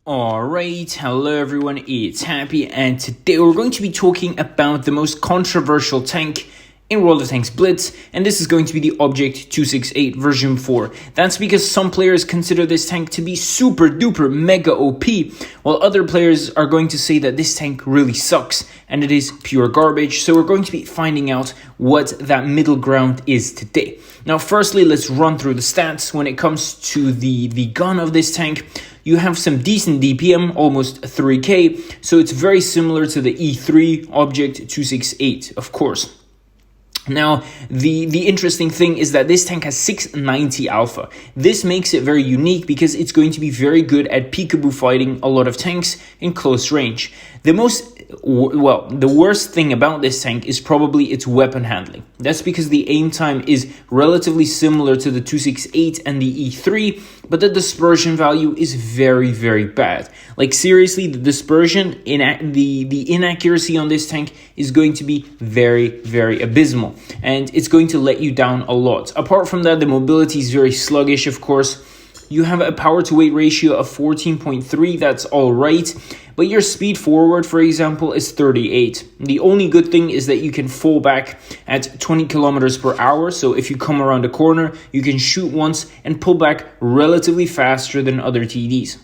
Alright, hello everyone, it's Happy, and today we're going to be talking about the most controversial tank in World of Tanks Blitz, and this is going to be the Object 268 version 4. That's because some players consider this tank to be super duper mega OP, while other players are going to say that this tank really sucks and it is pure garbage. So we're going to be finding out what that middle ground is today. Now firstly, let's run through the stats. When it comes to the gun of this tank, you have some decent DPM, almost 3k, so it's very similar to the E3 Object 268, of course. Now, the interesting thing is that this tank has 690 alpha. This makes it very unique because it's going to be very good at peekaboo fighting a lot of tanks in close range. The worst thing about this tank is probably its weapon handling. That's because the aim time is relatively similar to the 268 and the E3, but the dispersion value is very, very bad. Like seriously, the dispersion, the inaccuracy on this tank is going to be very, very abysmal, and it's going to let you down a lot. Apart from that, the mobility is very sluggish, of course. You have a power to weight ratio of 14.3, that's all right, but your speed forward, for example, is 38. The only good thing is that you can fall back at 20 kilometers per hour, so if you come around a corner, you can shoot once and pull back relatively faster than other TDs.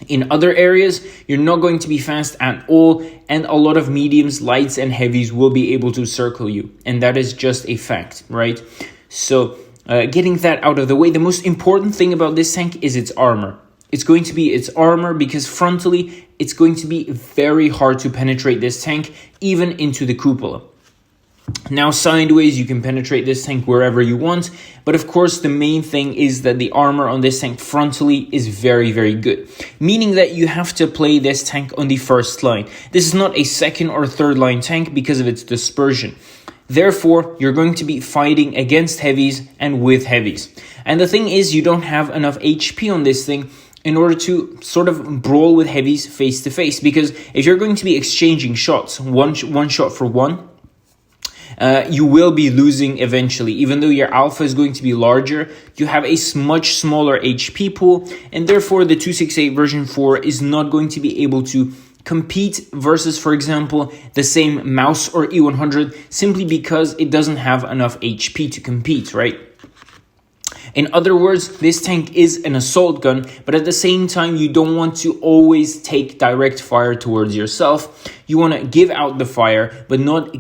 In other areas, you're not going to be fast at all, and a lot of mediums, lights, and heavies will be able to circle you, and that is just a fact, right? So, getting that out of the way, the most important thing about this tank is its armor. It's going to be its armor because frontally, it's going to be very hard to penetrate this tank, even into the cupola. Now, sideways, you can penetrate this tank wherever you want, but of course, the main thing is that the armor on this tank frontally is very, very good, meaning that you have to play this tank on the first line. This is not a second or third line tank because of its dispersion. Therefore, you're going to be fighting against heavies and with heavies. And the thing is, you don't have enough HP on this thing in order to sort of brawl with heavies face to face. Because if you're going to be exchanging shots, one shot for one, you will be losing eventually. Even though your alpha is going to be larger, you have a much smaller HP pool. And therefore, the 268 version 4 is not going to be able to compete versus, for example, the same mouse or E100 simply because it doesn't have enough HP to compete, right? In other words, this tank is an assault gun, but at the same time, you don't want to always take direct fire towards yourself. You want to give out the fire, but not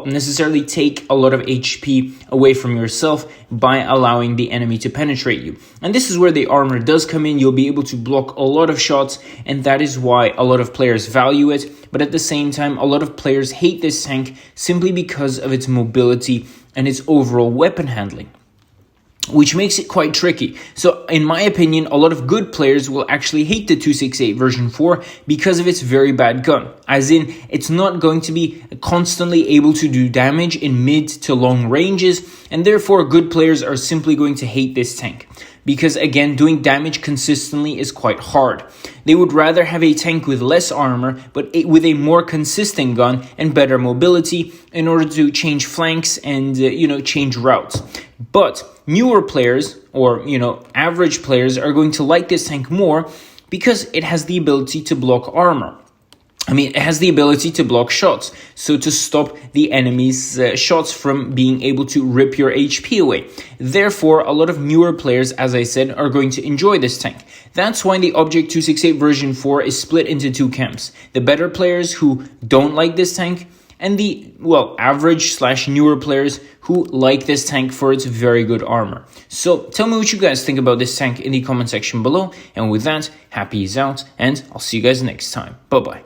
necessarily take a lot of HP away from yourself by allowing the enemy to penetrate you. And this is where the armor does come in. You'll be able to block a lot of shots, and that is why a lot of players value it. But at the same time, a lot of players hate this tank simply because of its mobility and its overall weapon handling, which makes it quite tricky. So in my opinion, a lot of good players will actually hate the 268 version 4 because of its very bad gun. As in, it's not going to be constantly able to do damage in mid to long ranges, and therefore good players are simply going to hate this tank. Because again, doing damage consistently is quite hard. They would rather have a tank with less armor, but with a more consistent gun and better mobility in order to change flanks and, change routes. But newer players or, average players are going to like this tank more because it has the ability to block armor. It has the ability to block shots, so to stop the enemy's shots from being able to rip your HP away. Therefore, a lot of newer players, as I said, are going to enjoy this tank. That's why the Object 268 version 4 is split into two camps. The better players who don't like this tank, and the, average/newer players who like this tank for its very good armor. So tell me what you guys think about this tank in the comment section below. And with that, Happy is out, and I'll see you guys next time. Bye-bye.